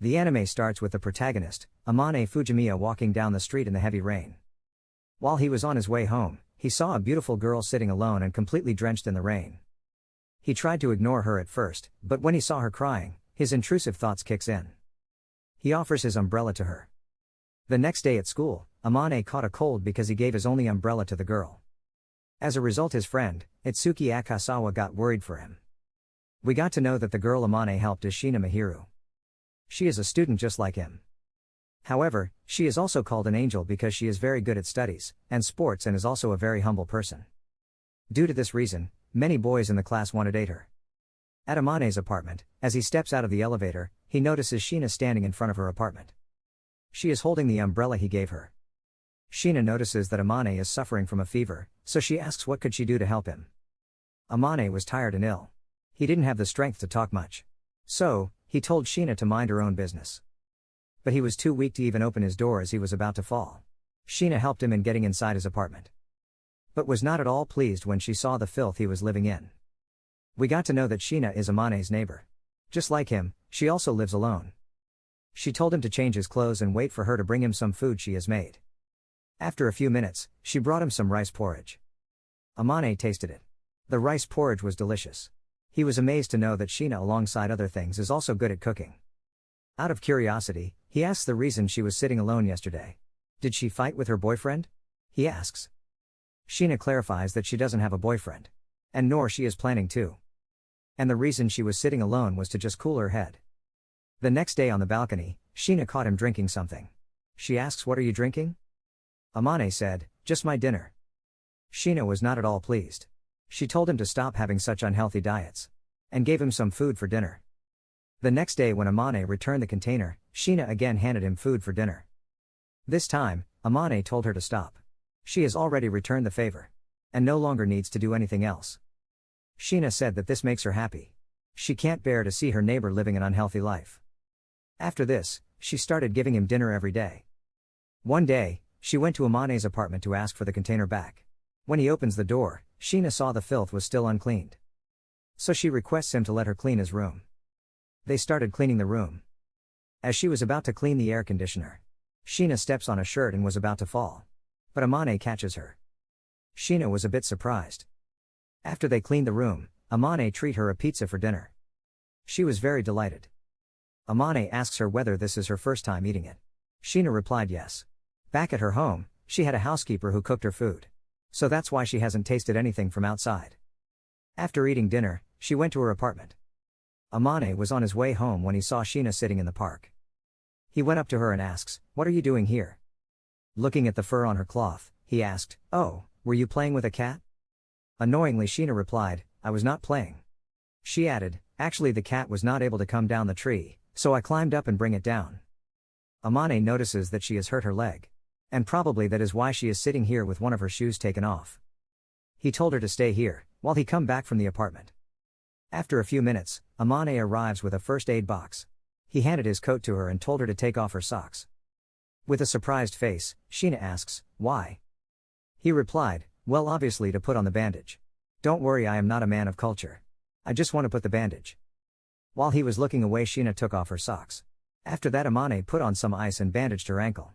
The anime starts with the protagonist, Amane Fujimiya, walking down the street in the heavy rain. While he was on his way home, he saw a beautiful girl sitting alone and completely drenched in the rain. He tried to ignore her at first, but when he saw her crying, his intrusive thoughts kicks in. He offers his umbrella to her. The next day at school, Amane caught a cold because he gave his only umbrella to the girl. As a result, his friend, Itsuki Akasawa, got worried for him. We got to know that the girl Amane helped is Shiina Mahiru. She is a student just like him. However, she is also called an angel because she is very good at studies and sports and is also a very humble person. Due to this reason, many boys in the class want to date her. At Amane's apartment, as he steps out of the elevator, he notices Shiina standing in front of her apartment. She is holding the umbrella he gave her. Shiina notices that Amane is suffering from a fever, so she asks what could she do to help him. Amane was tired and ill. He didn't have the strength to talk much. So, he told Shiina to mind her own business. But he was too weak to even open his door as he was about to fall. Shiina helped him in getting inside his apartment, but was not at all pleased when she saw the filth he was living in. We got to know that Shiina is Amane's neighbor. Just like him, she also lives alone. She told him to change his clothes and wait for her to bring him some food she has made. After a few minutes, she brought him some rice porridge. Amane tasted it. The rice porridge was delicious. He was amazed to know that Shiina, alongside other things, is also good at cooking. Out of curiosity, he asks the reason she was sitting alone yesterday. Did she fight with her boyfriend? He asks. Shiina clarifies that she doesn't have a boyfriend. And nor she is planning to. And the reason she was sitting alone was to just cool her head. The next day on the balcony, Shiina caught him drinking something. She asks, "What are you drinking?" Amane said, "Just my dinner." Shiina was not at all pleased. She told him to stop having such unhealthy diets. And gave him some food for dinner. The next day when Amane returned the container, Shiina again handed him food for dinner. This time, Amane told her to stop. She has already returned the favor. And no longer needs to do anything else. Shiina said that this makes her happy. She can't bear to see her neighbor living an unhealthy life. After this, she started giving him dinner every day. One day, she went to Amane's apartment to ask for the container back. When he opens the door, Shiina saw the filth was still uncleaned. So she requests him to let her clean his room. They started cleaning the room. As she was about to clean the air conditioner, Shiina steps on a shirt and was about to fall. But Amane catches her. Shiina was a bit surprised. After they cleaned the room, Amane treated her a pizza for dinner. She was very delighted. Amane asks her whether this is her first time eating it. Shiina replied yes. Back at her home, she had a housekeeper who cooked her food. So that's why she hasn't tasted anything from outside. After eating dinner, she went to her apartment. Amane was on his way home when he saw Shiina sitting in the park. He went up to her and asks, "What are you doing here?" Looking at the fur on her cloth, he asked, "Oh, were you playing with a cat?" Annoyingly, Shiina replied, "I was not playing." She added, "Actually, the cat was not able to come down the tree, so I climbed up and bring it down." Amane notices that she has hurt her leg. And probably that is why she is sitting here with one of her shoes taken off. He told her to stay here, while he come back from the apartment. After a few minutes, Amane arrives with a first aid box. He handed his coat to her and told her to take off her socks. With a surprised face, Shiina asks, "Why?" He replied, "Well, obviously to put on the bandage. Don't worry, I am not a man of culture. I just want to put the bandage." While he was looking away, Shiina took off her socks. After that, Amane put on some ice and bandaged her ankle.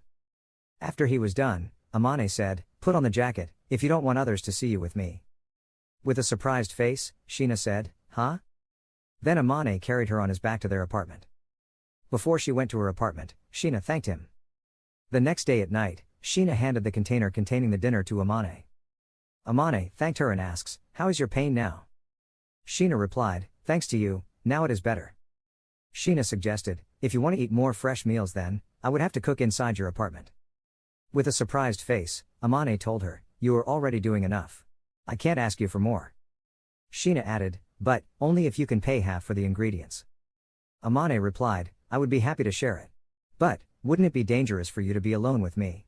After he was done, Amane said, "Put on the jacket, if you don't want others to see you with me." With a surprised face, Shiina said, "Huh?" Then Amane carried her on his back to their apartment. Before she went to her apartment, Shiina thanked him. The next day at night, Shiina handed the container containing the dinner to Amane. Amane thanked her and asks, "How is your pain now?" Shiina replied, "Thanks to you, now it is better." Shiina suggested, "If you want to eat more fresh meals, then I would have to cook inside your apartment." With a surprised face, Amane told her, "You are already doing enough. I can't ask you for more." Shiina added, "But only if you can pay half for the ingredients." Amane replied, "I would be happy to share it. But wouldn't it be dangerous for you to be alone with me?"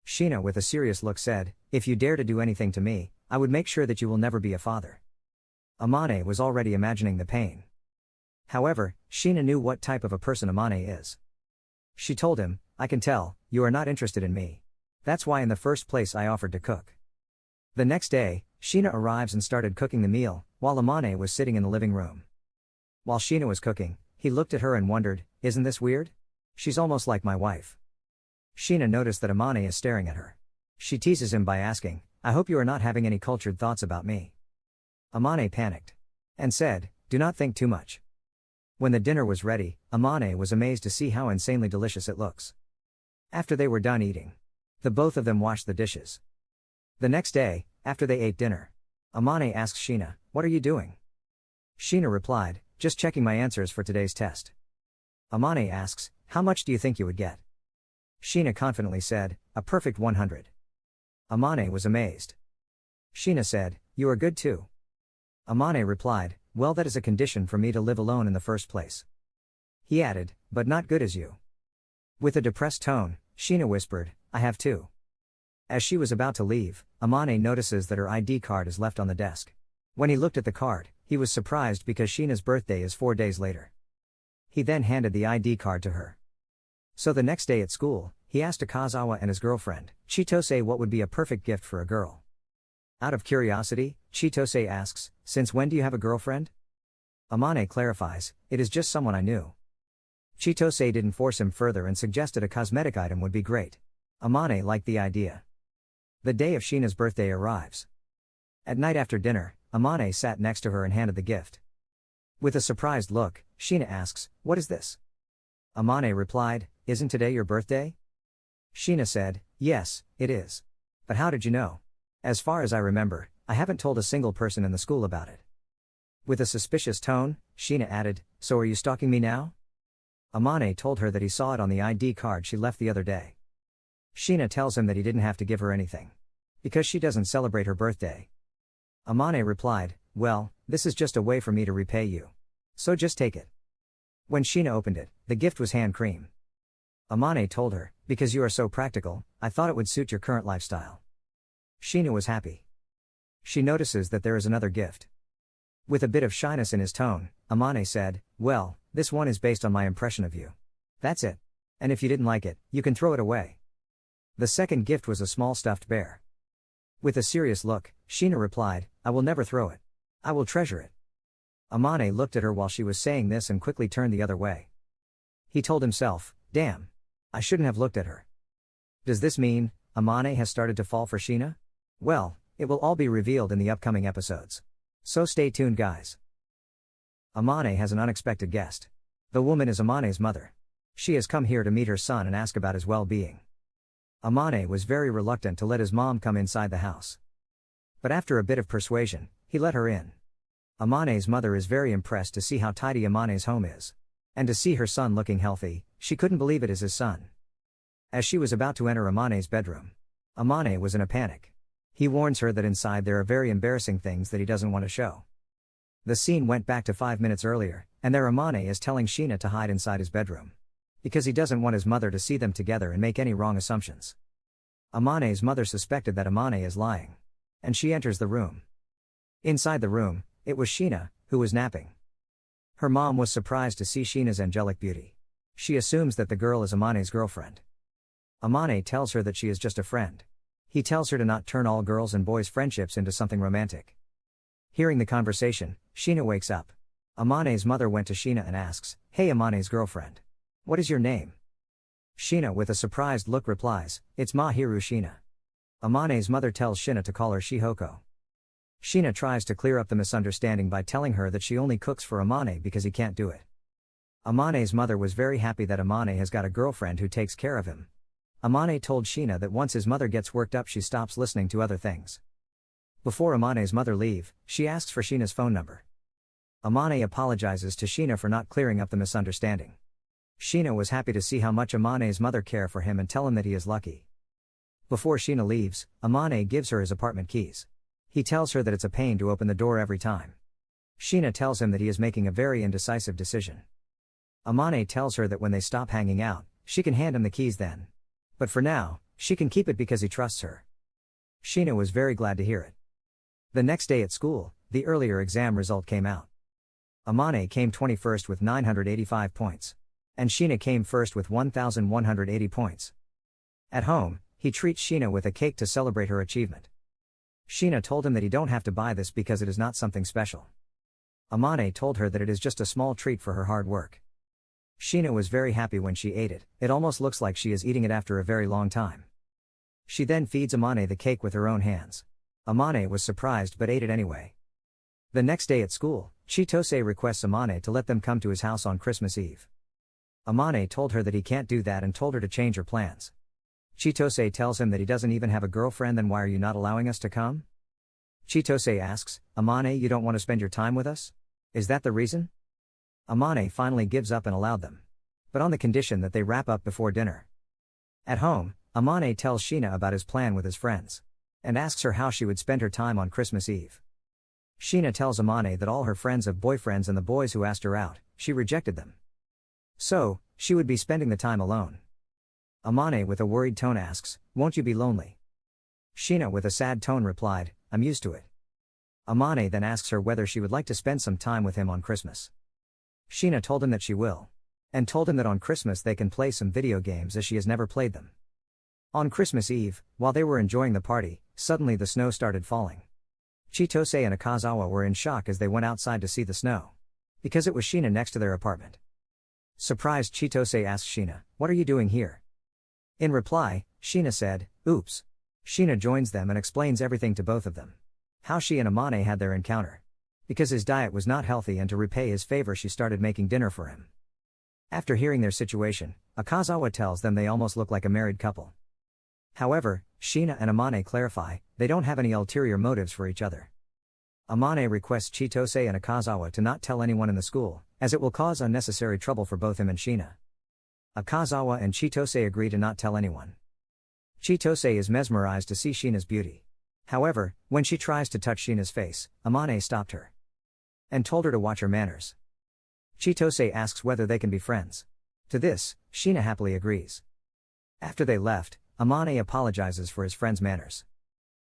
Shiina, with a serious look, said, "If you dare to do anything to me, I would make sure that you will never be a father." Amane was already imagining the pain. However, Shiina knew what type of a person Amane is. She told him, "I can tell, you are not interested in me. That's why in the first place I offered to cook." The next day, Shiina arrives and started cooking the meal, while Amane was sitting in the living room. While Shiina was cooking, he looked at her and wondered, Isn't this weird? She's almost like my wife. Shiina noticed that Amane is staring at her. She teases him by asking, I hope you are not having any cultured thoughts about me. Amane panicked. And said, do not think too much. When the dinner was ready, Amane was amazed to see how insanely delicious it looks. After they were done eating, the both of them washed the dishes. The next day, after they ate dinner, Amane asked Shiina, what are you doing? Shiina replied, just checking my answers for today's test. Amane asks, how much do you think you would get? Shiina confidently said, a perfect 100. Amane was amazed. Shiina said, you are good too. Amane replied, well, that is a condition for me to live alone in the first place. He added, but not good as you. With a depressed tone, Shiina whispered, I have too. As she was about to leave, Amane notices that her ID card is left on the desk. When he looked at the card, he was surprised because Sheena's birthday is 4 days later. He then handed the ID card to her. So the next day at school, he asked Akazawa and his girlfriend, Chitose, what would be a perfect gift for a girl. Out of curiosity, Chitose asks, since when do you have a girlfriend? Amane clarifies, it is just someone I knew. Chitose didn't force him further and suggested a cosmetic item would be great. Amane liked the idea. The day of Sheena's birthday arrives. At night after dinner, Amane sat next to her and handed the gift. With a surprised look, Shiina asks, what is this? Amane replied, isn't today your birthday? Shiina said, yes, it is. But how did you know? As far as I remember, I haven't told a single person in the school about it. With a suspicious tone, Shiina added, so are you stalking me now? Amane told her that he saw it on the ID card she left the other day. Shiina tells him that he didn't have to give her anything. Because she doesn't celebrate her birthday. Amane replied, well, this is just a way for me to repay you. So just take it. When Shiina opened it, the gift was hand cream. Amane told her, because you are so practical, I thought it would suit your current lifestyle. Shiina was happy. She notices that there is another gift. With a bit of shyness in his tone, Amane said, well, this one is based on my impression of you. That's it. And if you didn't like it, you can throw it away. The second gift was a small stuffed bear. With a serious look, Shiina replied, I will never throw it. I will treasure it. Amane looked at her while she was saying this and quickly turned the other way. He told himself, damn. I shouldn't have looked at her. Does this mean Amane has started to fall for Shiina? Well, it will all be revealed in the upcoming episodes. So stay tuned, guys. Amane has an unexpected guest. The woman is Amane's mother. She has come here to meet her son and ask about his well-being. Amane was very reluctant to let his mom come inside the house. But after a bit of persuasion, he let her in. Amane's mother is very impressed to see how tidy Amane's home is. And to see her son looking healthy, she couldn't believe it is his son. As she was about to enter Amane's bedroom, Amane was in a panic. He warns her that inside there are very embarrassing things that he doesn't want to show. The scene went back to 5 minutes earlier, and there Amane is telling Shiina to hide inside his bedroom. Because he doesn't want his mother to see them together and make any wrong assumptions. Amane's mother suspected that Amane is lying. And she enters the room. Inside the room, it was Shiina, who was napping. Her mom was surprised to see Sheena's angelic beauty. She assumes that the girl is Amane's girlfriend. Amane tells her that she is just a friend. He tells her to not turn all girls' and boys' friendships into something romantic. Hearing the conversation, Shiina wakes up. Amane's mother went to Shiina and asks, hey Amane's girlfriend. What is your name? Shiina with a surprised look replies, it's Mahiru Shiina. Amane's mother tells Shiina to call her Shihoko. Shiina tries to clear up the misunderstanding by telling her that she only cooks for Amane because he can't do it. Amane's mother was very happy that Amane has got a girlfriend who takes care of him. Amane told Shiina that once his mother gets worked up she stops listening to other things. Before Amane's mother leave, she asks for Sheena's phone number. Amane apologizes to Shiina for not clearing up the misunderstanding. Shiina was happy to see how much Amane's mother care for him and tell him that he is lucky. Before Shiina leaves, Amane gives her his apartment keys. He tells her that it's a pain to open the door every time. Shiina tells him that he is making a very indecisive decision. Amane tells her that when they stop hanging out, she can hand him the keys then. But for now, she can keep it because he trusts her. Shiina was very glad to hear it. The next day at school, the earlier exam result came out. Amane came 21st with 985 points. And Shiina came first with 1,180 points. At home, he treats Shiina with a cake to celebrate her achievement. Shiina told him that he don't have to buy this because it is not something special. Amane told her that it is just a small treat for her hard work. Shiina was very happy when she ate it almost looks like she is eating it after a very long time. She then feeds Amane the cake with her own hands. Amane was surprised but ate it anyway. The next day at school, Chitose requests Amane to let them come to his house on Christmas Eve. Amane told her that he can't do that and told her to change her plans. Chitose tells him that he doesn't even have a girlfriend, then why are you not allowing us to come? Chitose asks, Amane, you don't want to spend your time with us? Is that the reason? Amane finally gives up and allowed them. But on the condition that they wrap up before dinner. At home, Amane tells Shiina about his plan with his friends. And asks her how she would spend her time on Christmas Eve. Shiina tells Amane that all her friends have boyfriends and the boys who asked her out, she rejected them. So, she would be spending the time alone. Amane with a worried tone asks, won't you be lonely? Shiina with a sad tone replied, I'm used to it. Amane then asks her whether she would like to spend some time with him on Christmas. Shiina told him that she will. And told him that on Christmas they can play some video games as she has never played them. On Christmas Eve, while they were enjoying the party, suddenly the snow started falling. Chitose and Akazawa were in shock as they went outside to see the snow. Because it was Shiina next to their apartment. Surprised, Chitose asked Shiina, what are you doing here? In reply, Shiina said, oops. Shiina joins them and explains everything to both of them. How she and Amane had their encounter. Because his diet was not healthy and to repay his favor she started making dinner for him. After hearing their situation, Akazawa tells them they almost look like a married couple. However, Shiina and Amane clarify, they don't have any ulterior motives for each other. Amane requests Chitose and Akazawa to not tell anyone in the school, as it will cause unnecessary trouble for both him and Shiina. Akazawa and Chitose agree to not tell anyone. Chitose is mesmerized to see Shiina's beauty. However, when she tries to touch Shiina's face, Amane stopped her. And told her to watch her manners. Chitose asks whether they can be friends. To this, Shiina happily agrees. After they left, Amane apologizes for his friend's manners.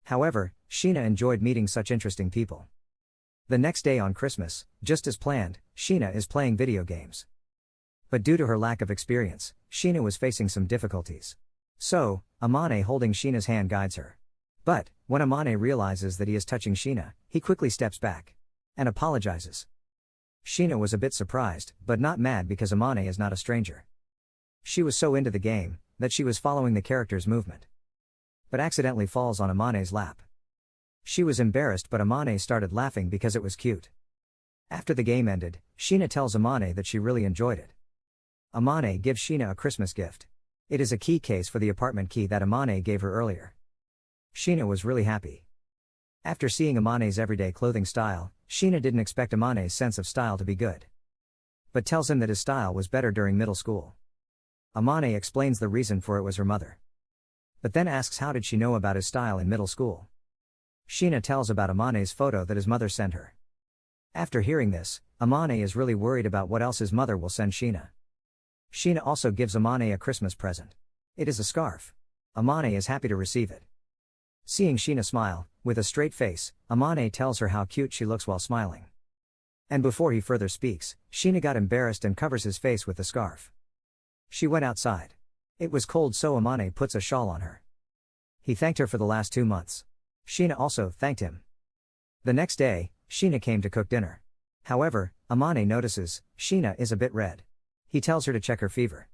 However, Shiina enjoyed meeting such interesting people. The next day on Christmas, just as planned, Shiina is playing video games. But due to her lack of experience, Shiina was facing some difficulties. So, Amane holding Sheena's hand guides her. But, when Amane realizes that he is touching Shiina, he quickly steps back. And apologizes. Shiina was a bit surprised, but not mad because Amane is not a stranger. She was so into the game, that she was following the character's movement. But accidentally falls on Amane's lap. She was embarrassed but Amane started laughing because it was cute. After the game ended, Shiina tells Amane that she really enjoyed it. Amane gives Shiina a Christmas gift. It is a key case for the apartment key that Amane gave her earlier. Shiina was really happy. After seeing Amane's everyday clothing style, Shiina didn't expect Amane's sense of style to be good. But tells him that his style was better during middle school. Amane explains the reason for it was her mother. But then asks how did she know about his style in middle school. Shiina tells about Amane's photo that his mother sent her. After hearing this, Amane is really worried about what else his mother will send Shiina. Shiina also gives Amane a Christmas present. It is a scarf. Amane is happy to receive it. Seeing Shiina smile, with a straight face, Amane tells her how cute she looks while smiling. And before he further speaks, Shiina got embarrassed and covers his face with the scarf. She went outside. It was cold so Amane puts a shawl on her. He thanked her for the last 2 months. Shiina also thanked him. The next day, Shiina came to cook dinner. However, Amane notices, Shiina is a bit red. He tells her to check her fever.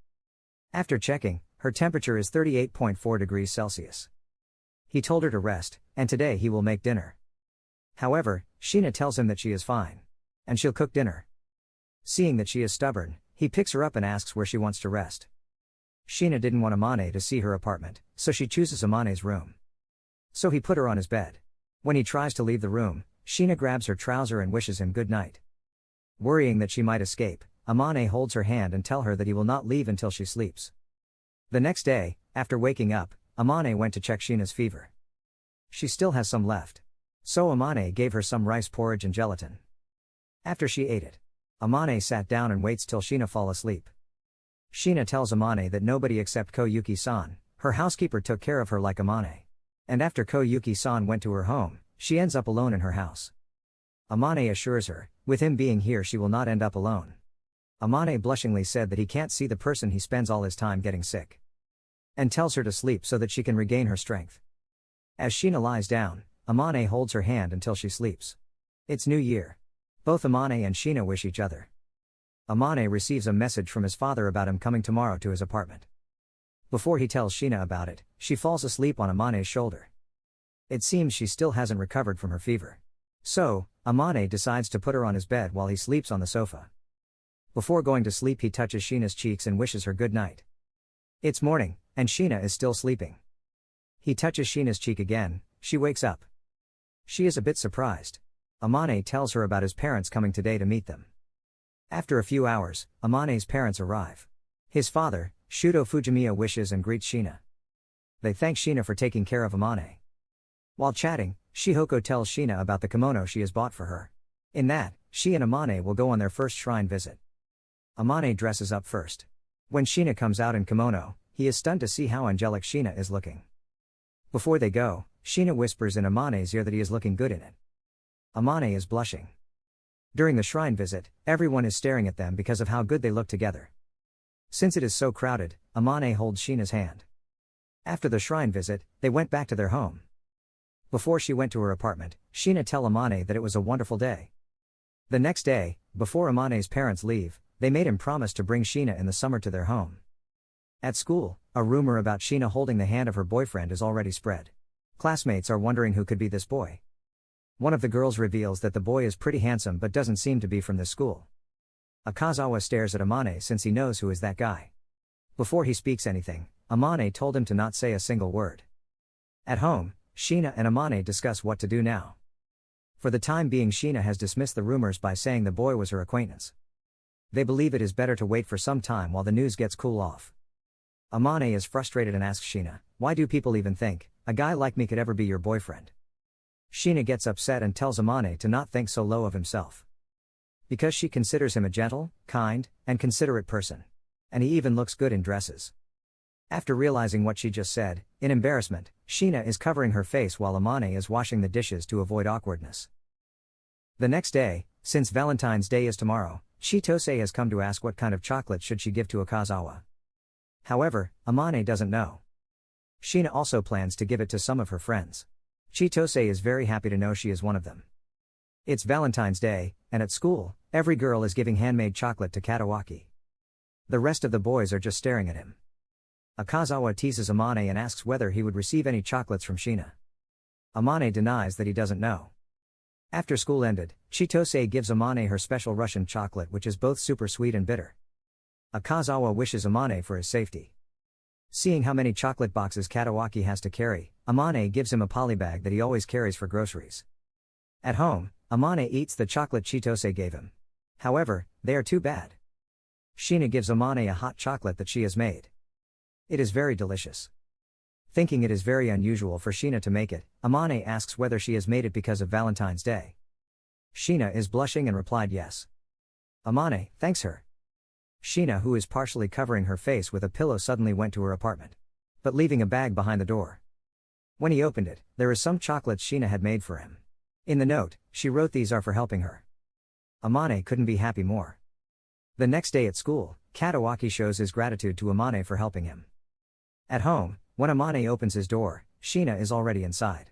After checking, her temperature is 38.4 degrees Celsius. He told her to rest, and today he will make dinner. However, Shiina tells him that she is fine. And she'll cook dinner. Seeing that she is stubborn, he picks her up and asks where she wants to rest. Shiina didn't want Amane to see her apartment, so she chooses Amane's room. So he put her on his bed. When he tries to leave the room, Shiina grabs her trouser and wishes him good night. Worrying that she might escape, Amane holds her hand and tell her that he will not leave until she sleeps. The next day, after waking up, Amane went to check Sheena's fever. She still has some left. So Amane gave her some rice porridge and gelatin. After she ate it, Amane sat down and waits till Shiina fall asleep. Shiina tells Amane that nobody except Koyuki-san, her housekeeper, took care of her like Amane. And after Koyuki-san went to her home, she ends up alone in her house. Amane assures her, with him being here she will not end up alone. Amane blushingly said that he can't see the person he spends all his time getting sick. And tells her to sleep so that she can regain her strength. As Shiina lies down, Amane holds her hand until she sleeps. It's New Year. Both Amane and Shiina wish each other Amane receives a message from his father about him coming tomorrow to his apartment. Before he tells Shiina about it, she falls asleep on Amane's shoulder. It seems she still hasn't recovered from her fever. So, Amane decides to put her on his bed while he sleeps on the sofa. Before going to sleep, he touches Shiina's cheeks and wishes her good night. It's morning, and Shiina is still sleeping. He touches Shiina's cheek again. She wakes up. She is a bit surprised. Amane tells her about his parents coming today to meet them. After a few hours, Amane's parents arrive. His father, Shudo Fujimiya, wishes and greets Shiina. They thank Shiina for taking care of Amane. While chatting, Shihoko tells Shiina about the kimono she has bought for her. In that, she and Amane will go on their first shrine visit. Amane dresses up first. When Shiina comes out in kimono, he is stunned to see how angelic Shiina is looking. Before they go, Shiina whispers in Amane's ear that he is looking good in it. Amane is blushing. During the shrine visit, everyone is staring at them because of how good they look together. Since it is so crowded, Amane holds Shiina's hand. After the shrine visit, they went back to their home. Before she went to her apartment, Shiina tells Amane that it was a wonderful day. The next day, before Amane's parents leave, they made him promise to bring Shiina in the summer to their home. At school, a rumor about Shiina holding the hand of her boyfriend is already spread. Classmates are wondering who could be this boy. One of the girls reveals that the boy is pretty handsome but doesn't seem to be from this school. Akazawa stares at Amane since he knows who is that guy. Before he speaks anything, Amane told him to not say a single word. At home, Shiina and Amane discuss what to do now. For the time being, Shiina has dismissed the rumors by saying the boy was her acquaintance. They believe it is better to wait for some time while the news gets cool off. Amane is frustrated and asks Shiina, "Why do people even think a guy like me could ever be your boyfriend?" Shiina gets upset and tells Amane to not think so low of himself. Because she considers him a gentle, kind, and considerate person. And he even looks good in dresses. After realizing what she just said, in embarrassment, Shiina is covering her face while Amane is washing the dishes to avoid awkwardness. The next day, since Valentine's Day is tomorrow, Chitose has come to ask what kind of chocolate should she give to Akazawa. However, Amane doesn't know. Shiina also plans to give it to some of her friends. Chitose is very happy to know she is one of them. It's Valentine's Day, and at school, every girl is giving handmade chocolate to Katawaki. The rest of the boys are just staring at him. Akazawa teases Amane and asks whether he would receive any chocolates from Shiina. Amane denies that he doesn't know. After school ended, Chitose gives Amane her special Russian chocolate, which is both super sweet and bitter. Akazawa wishes Amane for his safety. Seeing how many chocolate boxes Katawaki has to carry, Amane gives him a polybag that he always carries for groceries. At home, Amane eats the chocolate Chitose gave him. However, they are too bad. Shiina gives Amane a hot chocolate that she has made. It is very delicious. Thinking it is very unusual for Shiina to make it, Amane asks whether she has made it because of Valentine's Day. Shiina is blushing and replied yes. Amane thanks her. Shiina, who is partially covering her face with a pillow, suddenly went to her apartment. But leaving a bag behind the door. When he opened it, there is some chocolates Shiina had made for him. In the note, she wrote these are for helping her. Amane couldn't be happy more. The next day at school, Katawaki shows his gratitude to Amane for helping him. At home, when Amane opens his door, Shiina is already inside.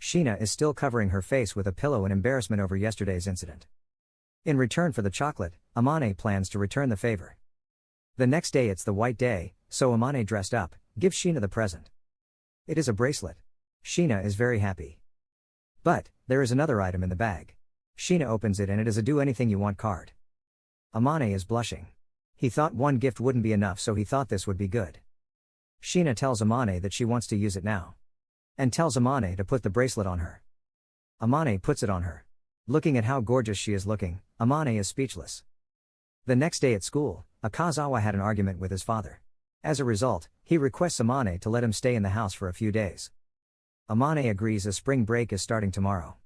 Shiina is still covering her face with a pillow in embarrassment over yesterday's incident. In return for the chocolate, Amane plans to return the favor. The next day it's the white day, so Amane, dressed up, gives Shiina the present. It is a bracelet. Shiina is very happy. But, there is another item in the bag. Shiina opens it and it is a do anything you want card. Amane is blushing. He thought one gift wouldn't be enough, so he thought this would be good. Shiina tells Amane that she wants to use it now. And tells Amane to put the bracelet on her. Amane puts it on her. Looking at how gorgeous she is looking, Amane is speechless. The next day at school, Akazawa had an argument with his father. As a result, he requests Amane to let him stay in the house for a few days. Amane agrees as spring break is starting tomorrow.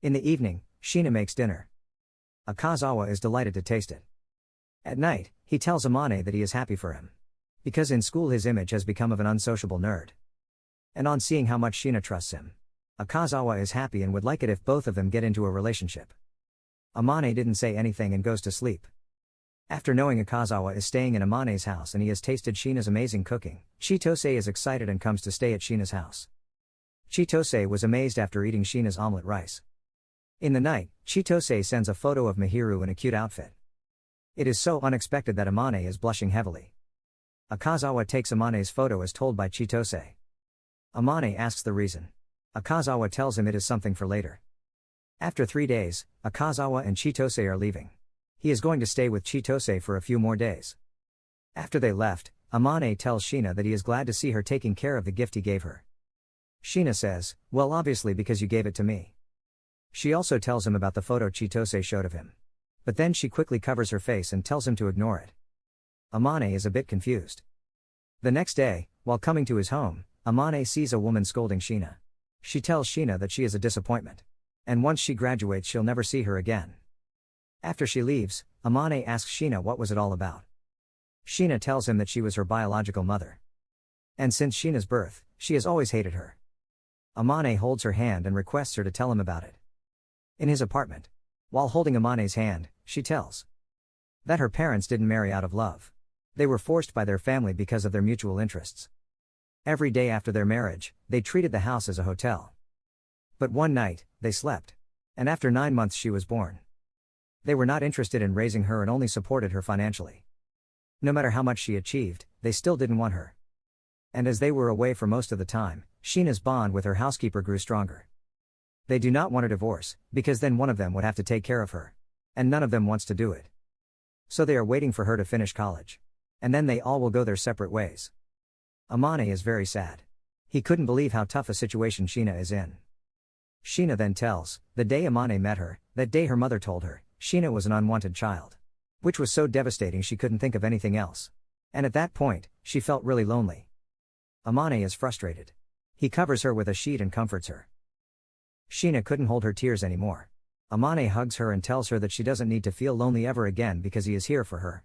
In the evening, Shiina makes dinner. Akazawa is delighted to taste it. At night, he tells Amane that he is happy for him. Because in school his image has become of an unsociable nerd. And on seeing how much Shiina trusts him, Akazawa is happy and would like it if both of them get into a relationship. Amane didn't say anything and goes to sleep. After knowing Akazawa is staying in Amane's house and he has tasted Shiina's amazing cooking, Chitose is excited and comes to stay at Shiina's house. Chitose was amazed after eating Shiina's omelette rice. In the night, Chitose sends a photo of Mahiru in a cute outfit. It is so unexpected that Amane is blushing heavily. Akazawa takes Amane's photo as told by Chitose. Amane asks the reason. Akazawa tells him it is something for later. After 3 days, Akazawa and Chitose are leaving. He is going to stay with Chitose for a few more days. After they left, Amane tells Shiina that he is glad to see her taking care of the gift he gave her. Shiina says, "Well, obviously because you gave it to me." She also tells him about the photo Chitose showed of him. But then she quickly covers her face and tells him to ignore it. Amane is a bit confused. The next day, while coming to his home, Amane sees a woman scolding Shiina. She tells Shiina that she is a disappointment. And once she graduates she'll never see her again. After she leaves, Amane asks Shiina what was it all about. Shiina tells him that she was her biological mother. And since Sheena's birth, she has always hated her. Amane holds her hand and requests her to tell him about it. In his apartment, while holding Amane's hand, she tells that her parents didn't marry out of love. They were forced by their family because of their mutual interests. Every day after their marriage, they treated the house as a hotel. But one night, they slept. And after 9 months she was born. They were not interested in raising her and only supported her financially. No matter how much she achieved, they still didn't want her. And as they were away for most of the time, Sheena's bond with her housekeeper grew stronger. They do not want a divorce, because then one of them would have to take care of her. And none of them wants to do it. So they are waiting for her to finish college. And then they all will go their separate ways. Amane is very sad. He couldn't believe how tough a situation Shiina is in. Shiina then tells, the day Amane met her, that day her mother told her, Shiina was an unwanted child. Which was so devastating she couldn't think of anything else. And at that point, she felt really lonely. Amane is frustrated. He covers her with a sheet and comforts her. Shiina couldn't hold her tears anymore. Amane hugs her and tells her that she doesn't need to feel lonely ever again because he is here for her.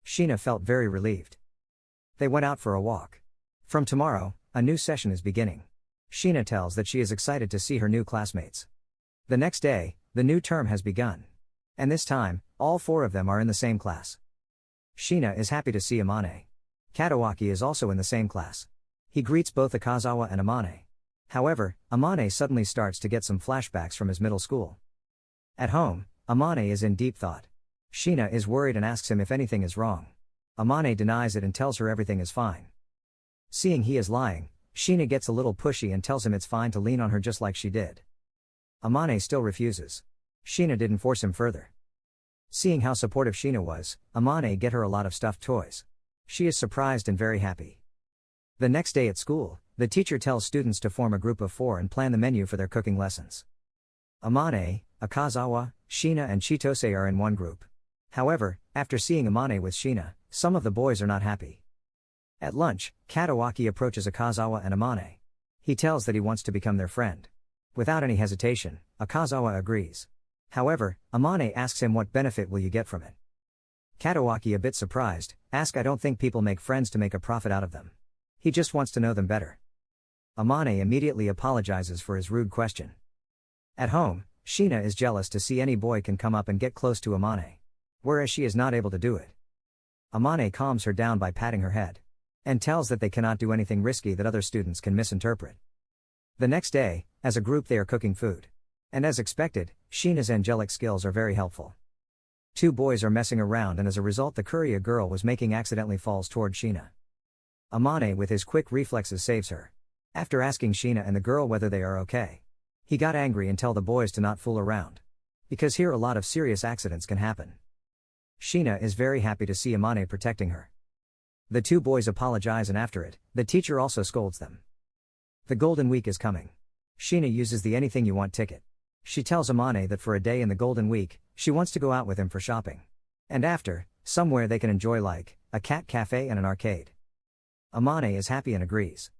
Shiina felt very relieved. They went out for a walk. From tomorrow, a new session is beginning. Shiina tells that she is excited to see her new classmates. The next day, the new term has begun. And this time, all 4 of them are in the same class. Shiina is happy to see Amane. Katawaki is also in the same class. He greets both Akazawa and Amane. However, Amane suddenly starts to get some flashbacks from his middle school. At home, Amane is in deep thought. Shiina is worried and asks him if anything is wrong. Amane denies it and tells her everything is fine. Seeing he is lying, Shiina gets a little pushy and tells him it's fine to lean on her just like she did. Amane still refuses. Shiina didn't force him further. Seeing how supportive Shiina was, Amane get her a lot of stuffed toys. She is surprised and very happy. The next day at school, the teacher tells students to form a group of 4 and plan the menu for their cooking lessons. Amane, Akazawa, Shiina and Chitose are in one group. However, after seeing Amane with Shiina, some of the boys are not happy. At lunch, Katawaki approaches Akazawa and Amane. He tells that he wants to become their friend. Without any hesitation, Akazawa agrees. However, Amane asks him what benefit will you get from it. Katawaki, a bit surprised, asks, I don't think people make friends to make a profit out of them. He just wants to know them better. Amane immediately apologizes for his rude question. At home, Shiina is jealous to see any boy can come up and get close to Amane. Whereas she is not able to do it. Amane calms her down by patting her head. And tells that they cannot do anything risky that other students can misinterpret. The next day, as a group they are cooking food. And as expected, Shiina's angelic skills are very helpful. 2 boys are messing around and as a result the curry a girl was making accidentally falls toward Shiina. Amane with his quick reflexes saves her. After asking Shiina and the girl whether they are okay. He got angry and tell the boys to not fool around. Because here a lot of serious accidents can happen. Shiina is very happy to see Amane protecting her. The 2 boys apologize and after it, the teacher also scolds them. The Golden Week is coming. Shiina uses the anything you want ticket. She tells Amane that for a day in the Golden Week, she wants to go out with him for shopping. And after, somewhere they can enjoy like, a cat cafe and an arcade. Amane is happy and agrees.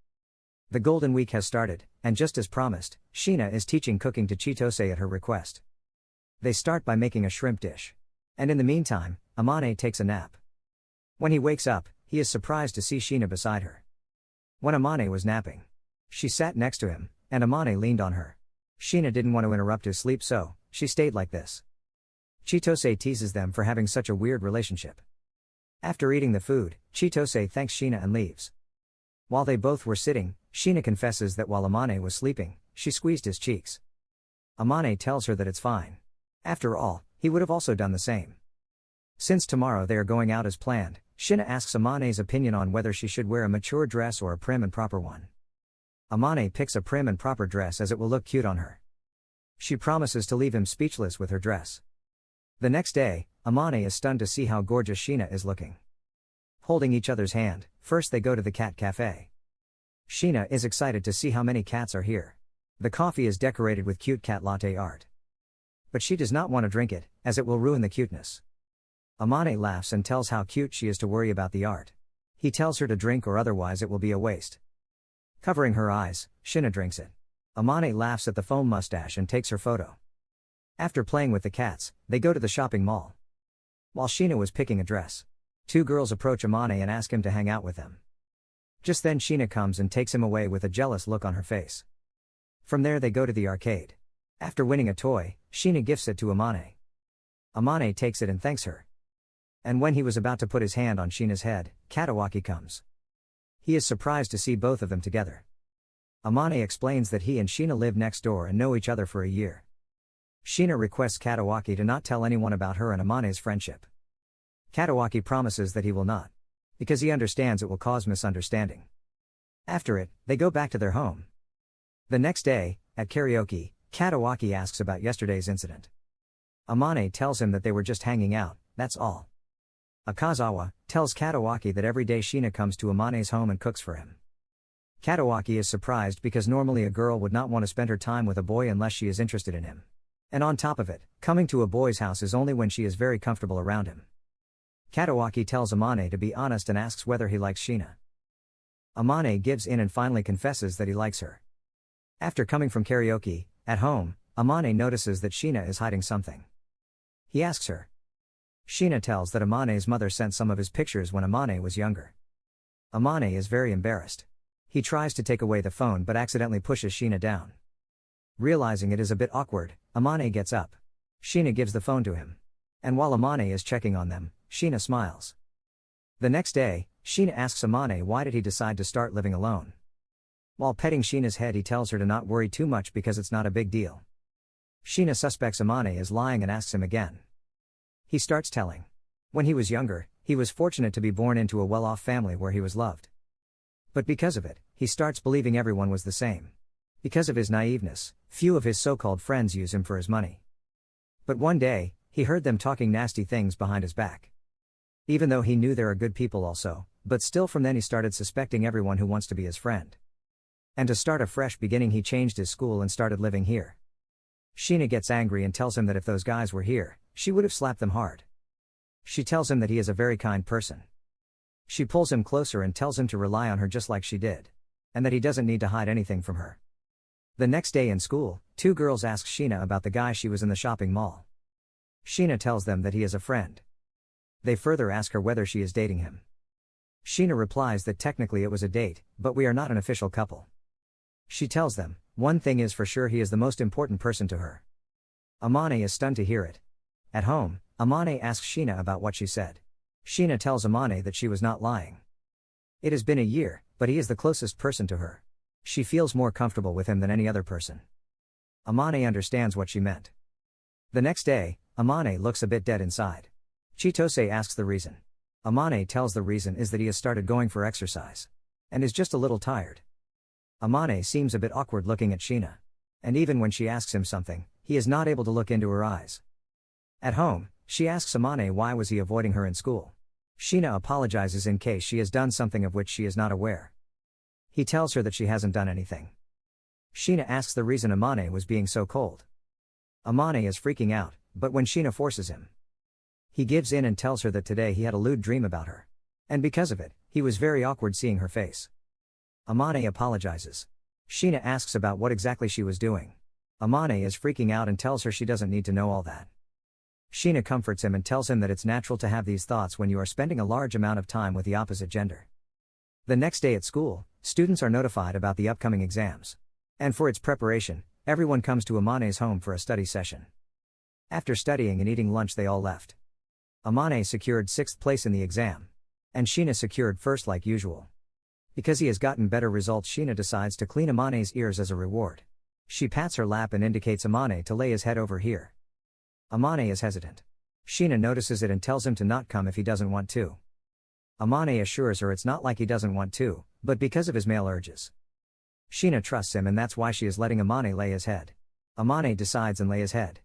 The Golden Week has started, and just as promised, Shiina is teaching cooking to Chitose at her request. They start by making a shrimp dish. And in the meantime, Amane takes a nap. When he wakes up, he is surprised to see Shiina beside her. When Amane was napping, she sat next to him, and Amane leaned on her. Shiina didn't want to interrupt his sleep so, she stayed like this. Chitose teases them for having such a weird relationship. After eating the food, Chitose thanks Shiina and leaves. While they both were sitting, Shiina confesses that while Amane was sleeping, she squeezed his cheeks. Amane tells her that it's fine. After all, he would have also done the same. Since tomorrow they are going out as planned, Shiina asks Amane's opinion on whether she should wear a mature dress or a prim and proper one. Amane picks a prim and proper dress as it will look cute on her. She promises to leave him speechless with her dress. The next day, Amane is stunned to see how gorgeous Shiina is looking. Holding each other's hand, first they go to the cat cafe. Shiina is excited to see how many cats are here. The coffee is decorated with cute cat latte art. But she does not want to drink it, as it will ruin the cuteness. Amane laughs and tells how cute she is to worry about the art. He tells her to drink or otherwise it will be a waste. Covering her eyes, Shiina drinks it. Amane laughs at the foam mustache and takes her photo. After playing with the cats, they go to the shopping mall. While Shiina was picking a dress, two girls approach Amane and ask him to hang out with them. Just then Shiina comes and takes him away with a jealous look on her face. From there they go to the arcade. After winning a toy, Shiina gifts it to Amane. Amane takes it and thanks her. And when he was about to put his hand on Sheena's head, Katawaki comes. He is surprised to see both of them together. Amane explains that he and Shiina live next door and know each other for a year. Shiina requests Katawaki to not tell anyone about her and Amane's friendship. Katawaki promises that he will not, because he understands it will cause misunderstanding. After it, they go back to their home. The next day, at karaoke, Katawaki asks about yesterday's incident. Amane tells him that they were just hanging out, that's all. Akazawa tells Katawaki that every day Shiina comes to Amane's home and cooks for him. Katawaki is surprised because normally a girl would not want to spend her time with a boy unless she is interested in him. And on top of it, coming to a boy's house is only when she is very comfortable around him. Katawaki tells Amane to be honest and asks whether he likes Shiina. Amane gives in and finally confesses that he likes her. After coming from karaoke, at home, Amane notices that Shiina is hiding something. He asks her. Shiina tells that Amane's mother sent some of his pictures when Amane was younger. Amane is very embarrassed. He tries to take away the phone but accidentally pushes Shiina down. Realizing it is a bit awkward, Amane gets up. Shiina gives the phone to him. And while Amane is checking on them, Shiina smiles. The next day, Shiina asks Amane why did he decide to start living alone. While petting Sheena's head he tells her to not worry too much because it's not a big deal. Shiina suspects Amane is lying and asks him again. He starts telling. When he was younger, he was fortunate to be born into a well-off family where he was loved. But because of it, he starts believing everyone was the same. Because of his naiveness, few of his so-called friends use him for his money. But one day, he heard them talking nasty things behind his back. Even though he knew there are good people also, but still from then he started suspecting everyone who wants to be his friend. And to start a fresh beginning he changed his school and started living here. Shiina gets angry and tells him that if those guys were here, she would have slapped them hard. She tells him that he is a very kind person. She pulls him closer and tells him to rely on her just like she did. And that he doesn't need to hide anything from her. The next day in school, two girls ask Shiina about the guy she was in the shopping mall. Shiina tells them that he is a friend. They further ask her whether she is dating him. Shiina replies that technically it was a date, but we are not an official couple. She tells them, one thing is for sure, he is the most important person to her. Amane is stunned to hear it. At home, Amane asks Shiina about what she said. Shiina tells Amane that she was not lying. It has been a year, but he is the closest person to her. She feels more comfortable with him than any other person. Amane understands what she meant. The next day, Amane looks a bit dead inside. Chitose asks the reason. Amane tells the reason is that he has started going for exercise. And is just a little tired. Amane seems a bit awkward looking at Shiina. And even when she asks him something, he is not able to look into her eyes. At home, she asks Amane why was he avoiding her in school. Shiina apologizes in case she has done something of which she is not aware. He tells her that she hasn't done anything. Shiina asks the reason Amane was being so cold. Amane is freaking out, but when Shiina forces him, he gives in and tells her that today he had a lewd dream about her. And because of it, he was very awkward seeing her face. Amane apologizes. Shiina asks about what exactly she was doing. Amane is freaking out and tells her she doesn't need to know all that. Shiina comforts him and tells him that it's natural to have these thoughts when you are spending a large amount of time with the opposite gender. The next day at school, students are notified about the upcoming exams. And for its preparation, everyone comes to Amane's home for a study session. After studying and eating lunch they all left. Amane secured 6th place in the exam. And Shiina secured 1st like usual. Because he has gotten better results, Shiina decides to clean Amane's ears as a reward. She pats her lap and indicates Amane to lay his head over here. Amane is hesitant. Shiina notices it and tells him to not come if he doesn't want to. Amane assures her it's not like he doesn't want to, but because of his male urges. Shiina trusts him and that's why she is letting Amane lay his head. Amane decides and lay his head.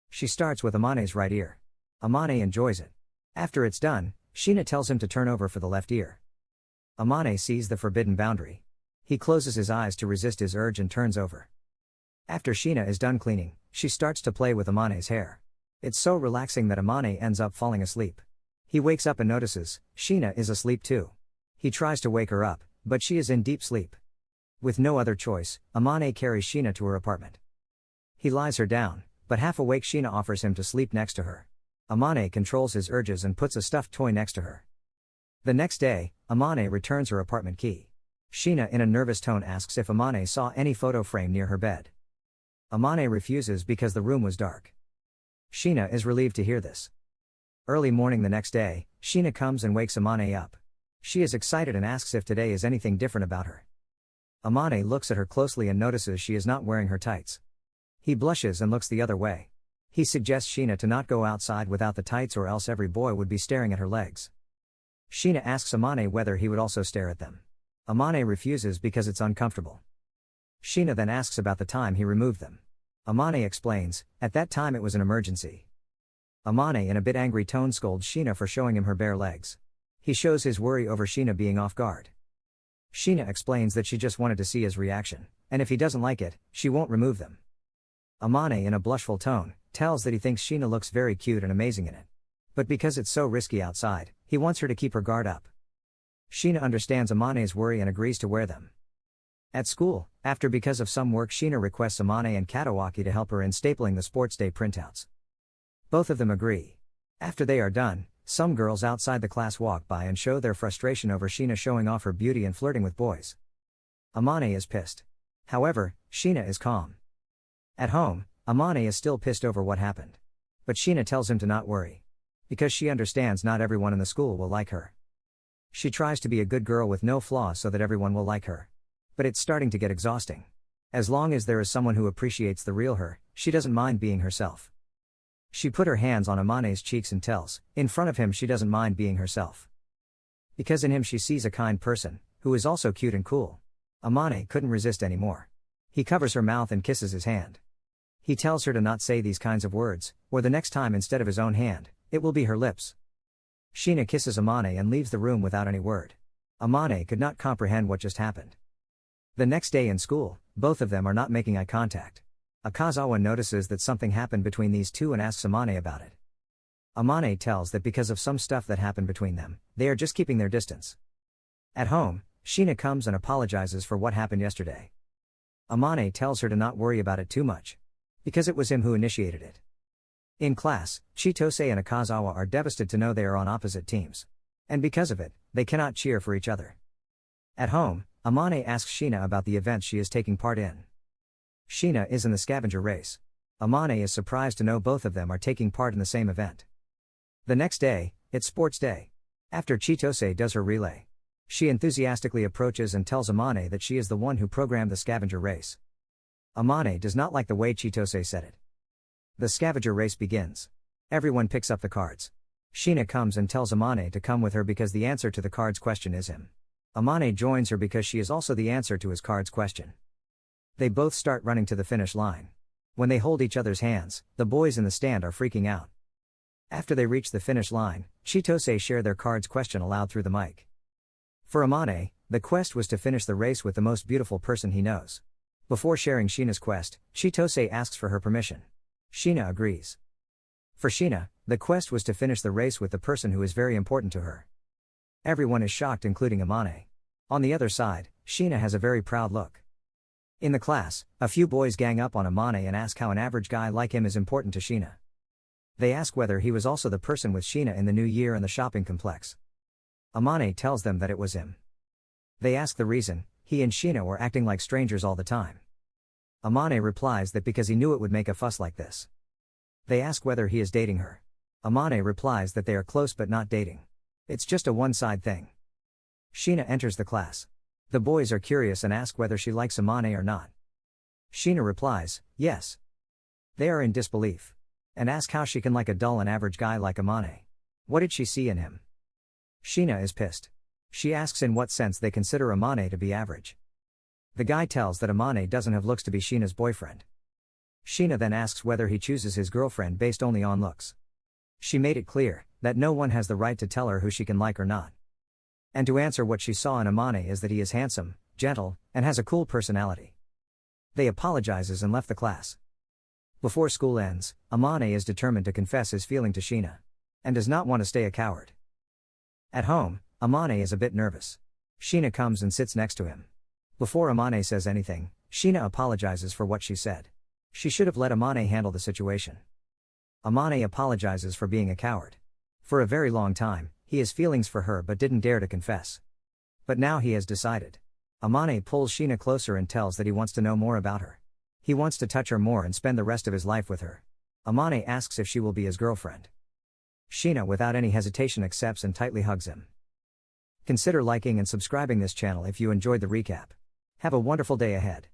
She starts with Amane's right ear. Amane enjoys it. After it's done, Shiina tells him to turn over for the left ear. Amane sees the forbidden boundary. He closes his eyes to resist his urge and turns over. After Shiina is done cleaning, she starts to play with Amane's hair. It's so relaxing that Amane ends up falling asleep. He wakes up and notices, Shiina is asleep too. He tries to wake her up, but she is in deep sleep. With no other choice, Amane carries Shiina to her apartment. He lies her down, but half awake Shiina offers him to sleep next to her. Amane controls his urges and puts a stuffed toy next to her. The next day, Amane returns her apartment key. Shiina in a nervous tone asks if Amane saw any photo frame near her bed. Amane refuses because the room was dark. Shiina is relieved to hear this. Early morning the next day, Shiina comes and wakes Amane up. She is excited and asks if today is anything different about her. Amane looks at her closely and notices she is not wearing her tights. He blushes and looks the other way. He suggests Shiina to not go outside without the tights or else every boy would be staring at her legs. Shiina asks Amane whether he would also stare at them. Amane refuses because it's uncomfortable. Shiina then asks about the time he removed them. Amane explains, at that time it was an emergency. Amane in a bit angry tone scolds Shiina for showing him her bare legs. He shows his worry over Shiina being off guard. Shiina explains that she just wanted to see his reaction, and if he doesn't like it, she won't remove them. Amane in a blushful tone, tells that he thinks Shiina looks very cute and amazing in it. But because it's so risky outside, he wants her to keep her guard up. Shiina understands Amane's worry and agrees to wear them. At school, after because of some work Shiina requests Amane and Katawaki to help her in stapling the sports day printouts. Both of them agree. After they are done, some girls outside the class walk by and show their frustration over Shiina showing off her beauty and flirting with boys. Amane is pissed. However, Shiina is calm. At home, Amane is still pissed over what happened. But Shiina tells him to not worry. Because she understands not everyone in the school will like her. She tries to be a good girl with no flaws so that everyone will like her. But it's starting to get exhausting. As long as there is someone who appreciates the real her, she doesn't mind being herself. She put her hands on Amane's cheeks and tells, in front of him she doesn't mind being herself. Because in him she sees a kind person, who is also cute and cool. Amane couldn't resist anymore. He covers her mouth and kisses his hand. He tells her to not say these kinds of words, or the next time instead of his own hand, it will be her lips. Shiina kisses Amane and leaves the room without any word. Amane could not comprehend what just happened. The next day in school, both of them are not making eye contact. Akazawa notices that something happened between these two and asks Amane about it. Amane tells that because of some stuff that happened between them, they are just keeping their distance. At home, Shiina comes and apologizes for what happened yesterday. Amane tells her to not worry about it too much. Because it was him who initiated it. In class, Chitose and Akazawa are devastated to know they are on opposite teams. And because of it, they cannot cheer for each other. At home, Amane asks Shiina about the event she is taking part in. Shiina is in the scavenger race. Amane is surprised to know both of them are taking part in the same event. The next day, it's sports day. After Chitose does her relay, she enthusiastically approaches and tells Amane that she is the one who programmed the scavenger race. Amane does not like the way Chitose said it. The scavenger race begins. Everyone picks up the cards. Shiina comes and tells Amane to come with her because the answer to the cards question is him. Amane joins her because she is also the answer to his cards question. They both start running to the finish line. When they hold each other's hands, the boys in the stand are freaking out. After they reach the finish line, Chitose share their cards question aloud through the mic. For Amane, the quest was to finish the race with the most beautiful person he knows. Before sharing Shiina's quest, Chitose asks for her permission. Shiina agrees. For Shiina, the quest was to finish the race with the person who is very important to her. Everyone is shocked including Amane. On the other side, Shiina has a very proud look. In the class, a few boys gang up on Amane and ask how an average guy like him is important to Shiina. They ask whether he was also the person with Shiina in the new year in the shopping complex. Amane tells them that it was him. They ask the reason. He and Shiina were acting like strangers all the time. Amane replies that because he knew it would make a fuss like this. They ask whether he is dating her. Amane replies that they are close but not dating. It's just a one-side thing. Shiina enters the class. The boys are curious and ask whether she likes Amane or not. Shiina replies, yes. They are in disbelief. and asks how she can like a dull and average guy like Amane. What did she see in him? Shiina is pissed. She asks in what sense they consider Amane to be average. The guy tells that Amane doesn't have looks to be Shiina's boyfriend. Shiina then asks whether he chooses his girlfriend based only on looks. She made it clear that no one has the right to tell her who she can like or not. And to answer what she saw in Amane is that he is handsome, gentle, and has a cool personality. They apologizes and left the class. Before school ends, Amane is determined to confess his feeling to Shiina. And does not want to stay a coward. At home, Amane is a bit nervous. Shiina comes and sits next to him. Before Amane says anything, Shiina apologizes for what she said. She should have let Amane handle the situation. Amane apologizes for being a coward. For a very long time, he has feelings for her but didn't dare to confess. But now he has decided. Amane pulls Shiina closer and tells that he wants to know more about her. He wants to touch her more and spend the rest of his life with her. Amane asks if she will be his girlfriend. Shiina without any hesitation accepts and tightly hugs him. Consider liking and subscribing this channel if you enjoyed the recap. Have a wonderful day ahead.